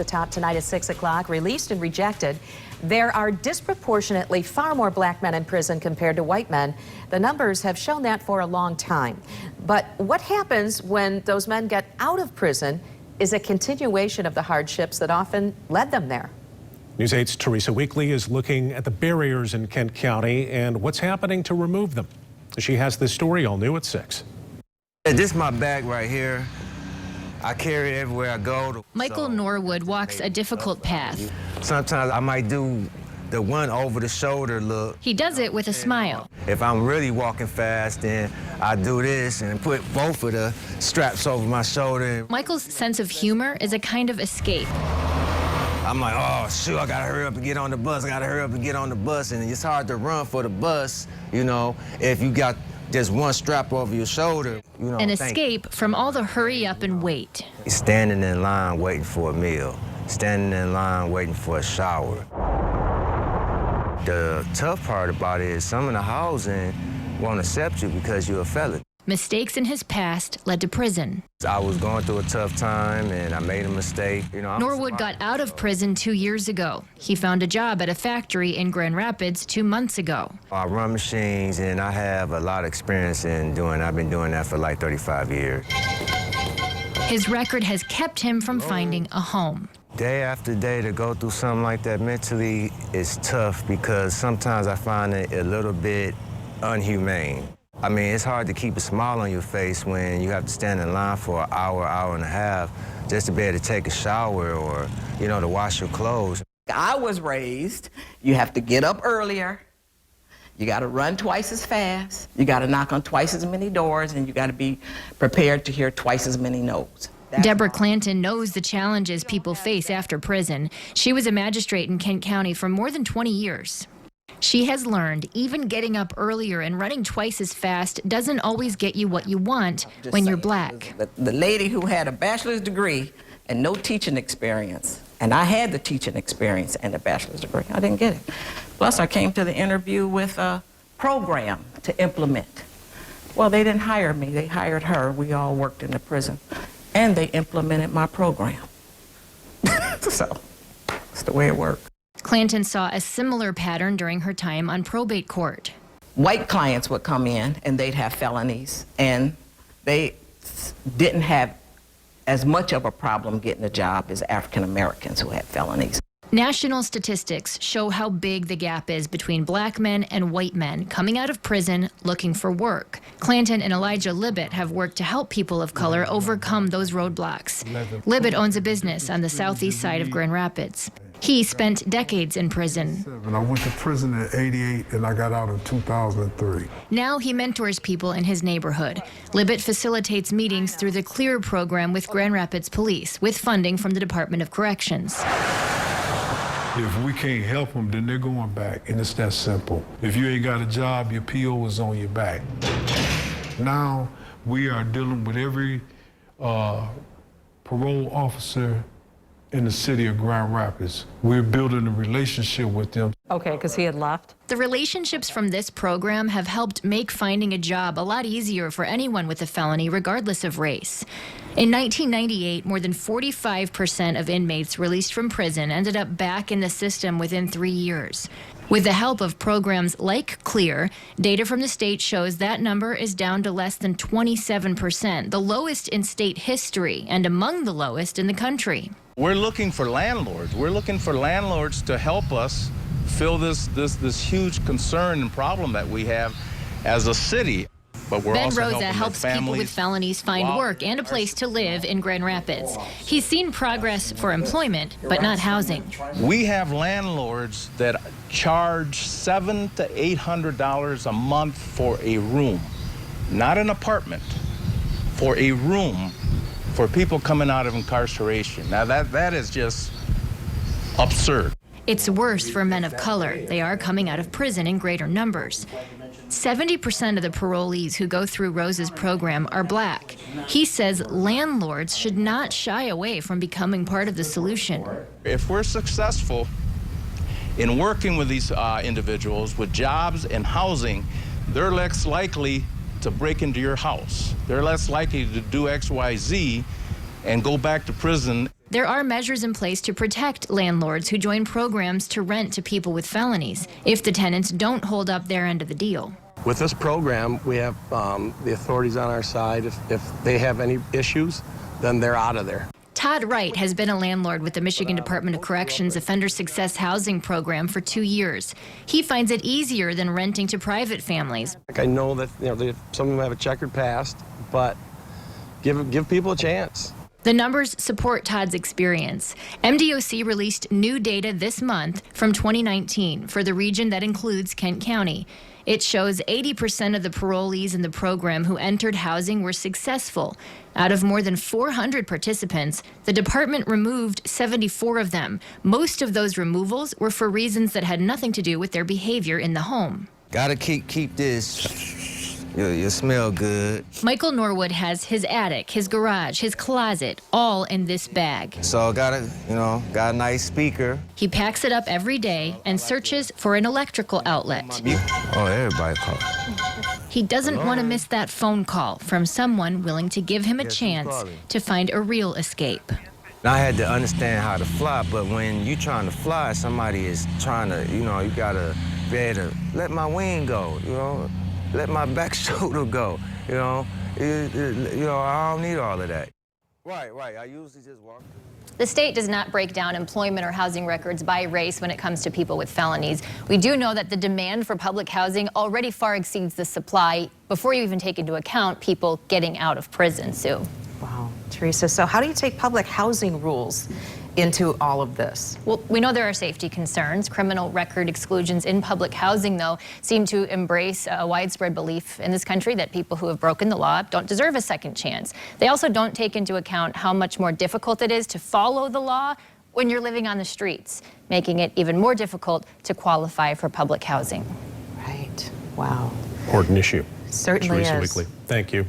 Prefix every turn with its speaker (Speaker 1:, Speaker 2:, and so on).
Speaker 1: the top tonight at 6 o'clock. Released and rejected. There are disproportionately far more black men in prison compared to white men. The numbers have shown that for a long time. But what happens when those men get out of prison is a continuation of the hardships that often led them there.
Speaker 2: News 8's Teresa Weekly is looking at the barriers in Kent County and what's happening to remove them. She has this story all new at 6.
Speaker 3: This is my bag right here. I carry it everywhere I go.
Speaker 4: Michael Norwood walks a difficult path.
Speaker 3: Sometimes I might do the one over the shoulder look.
Speaker 4: He does it with a smile.
Speaker 3: If I'm really walking fast, then I do this and put both of the straps over my shoulder.
Speaker 4: Michael's sense of humor is a kind of escape.
Speaker 3: I'm like, oh, shoot, I gotta hurry up and get on the bus. I gotta hurry up and get on the bus. And it's hard to run for the bus, you know, if you got just one strap over your shoulder. You know,
Speaker 4: an escape from all the hurry up and wait.
Speaker 3: Standing in line waiting for a meal. Standing in line waiting for a shower. The tough part about it is some of the housing won't accept you because you're a felon.
Speaker 4: Mistakes in his past led to prison.
Speaker 3: I was going through a tough time and I made a mistake. You know,
Speaker 4: Norwood got out of prison 2 years ago. He found a job at a factory in Grand Rapids 2 months ago.
Speaker 3: I run machines and I have a lot of experience in I've been doing that for like 35 years.
Speaker 4: His record has kept him from finding a home.
Speaker 3: Day after day to go through something like that mentally is tough because sometimes I find it a little bit unhumane. I mean, it's hard to keep a smile on your face when you have to stand in line for an hour, hour and a half just to be able to take a shower or, you know, to wash your clothes.
Speaker 5: I was raised, you have to get up earlier, you got to run twice as fast, you got to knock on twice as many doors, and you got to be prepared to hear twice as many no's.
Speaker 4: Deborah Clanton knows the challenges people face after prison. She was a magistrate in Kent County for more than 20 years. She has learned even getting up earlier and running twice as fast doesn't always get you what you want when you're black.
Speaker 5: The lady who had a bachelor's degree and no teaching experience, and I had the teaching experience and a bachelor's degree, I didn't get it. Plus, I came to the interview with a program to implement. Well, they didn't hire me, they hired her. We all worked in the prison, and they implemented my program. So, that's the way it worked.
Speaker 4: Clanton saw a similar pattern during her time on probate court.
Speaker 5: White clients would come in and they'd have felonies, and they didn't have as much of a problem getting a job as African Americans who had felonies.
Speaker 4: National statistics show how big the gap is between black men and white men coming out of prison looking for work. Clanton and Elijah Libet have worked to help people of color overcome those roadblocks. Libet owns a business on the southeast side of Grand Rapids. He spent decades in prison.
Speaker 6: I went to prison in '88 and I got out in 2003.
Speaker 4: Now he mentors people in his neighborhood. Libet facilitates meetings through the CLEAR program with Grand Rapids Police with funding from the Department of Corrections.
Speaker 6: If we can't help them, then they're going back, and it's that simple. If you ain't got a job, your PO is on your back. Now we are dealing with every parole officer in the city of Grand Rapids. We're building a relationship with them.
Speaker 1: Okay, because he had left.
Speaker 4: The relationships from this program have helped make finding a job a lot easier for anyone with a felony, regardless of race. In 1998, more than 45% of inmates released from prison ended up back in the system within 3 years. With the help of programs like CLEAR, data from the state shows that number is down to less than 27%, the lowest in state history and among the lowest in the country.
Speaker 7: We're looking for landlords. We're looking for landlords to help us fill this huge concern and problem that we have as a city. But we're
Speaker 4: Ben
Speaker 7: also
Speaker 4: Rosa
Speaker 7: helping
Speaker 4: helps people with felonies find work and a place to live in Grand Rapids. He's seen progress for employment, but not housing.
Speaker 7: We have landlords that charge $700 to $800 a month for a room, not an apartment, for a room for people coming out of incarceration. Now that is just absurd.
Speaker 4: It's worse for men of color. They are coming out of prison in greater numbers. 70% of the parolees who go through Rose's program are black. He says landlords should not shy away from becoming part of the solution.
Speaker 7: If we're successful in working with these individuals with jobs and housing, they're less likely to break into your house. They're less likely to do X, Y, Z and go back to prison.
Speaker 4: there are measures in place to protect landlords who join programs to rent to people with felonies if the tenants don't hold up their end of the deal.
Speaker 8: With this program, we have the authorities on our side. If they have any issues, then they're out of there.
Speaker 4: Todd Wright has been a landlord with the Michigan Department of Corrections Offender Success Housing Program for 2 years. He finds it easier than renting to private families.
Speaker 8: I know that some of them have a checkered past, but give people a chance.
Speaker 4: The numbers support Todd's experience. MDOC released new data this month from 2019 for the region that includes Kent County. It shows 80% of the parolees in the program who entered housing were successful. Out of more than 400 participants, the department removed 74 of them. Most of those removals were for reasons that had nothing to do with their behavior in the home.
Speaker 3: Gotta keep this. You smell good.
Speaker 4: Michael Norwood has his attic, his garage, his closet, all in this bag.
Speaker 3: So got a nice speaker.
Speaker 4: He packs it up every day and searches for an electrical outlet.
Speaker 3: Oh, everybody call.
Speaker 4: He doesn't want to miss that phone call from someone willing to give him a chance to find a real escape.
Speaker 3: I had to understand how to fly, but when you're trying to fly, somebody is trying to, you gotta be able to let my wing go, let my back shoulder go, I don't need all of that. Right, I usually just walk.
Speaker 9: The state does not break down employment or housing records by race when it comes to people with felonies. We do know that the demand for public housing already far exceeds the supply before you even take into account people getting out of prison, Sue.
Speaker 1: Wow, Teresa, so how do you take public housing rules into all of this?
Speaker 9: Well, we know there are safety concerns. Criminal record exclusions in public housing, though, seem to embrace a widespread belief in this country that people who have broken the law don't deserve a second chance. They also don't take into account how much more difficult it is to follow the law when you're living on the streets, making it even more difficult to qualify for public housing.
Speaker 1: Right. Wow.
Speaker 2: Important issue.
Speaker 1: Certainly
Speaker 2: Teresa
Speaker 1: is.
Speaker 2: Weekly, thank you.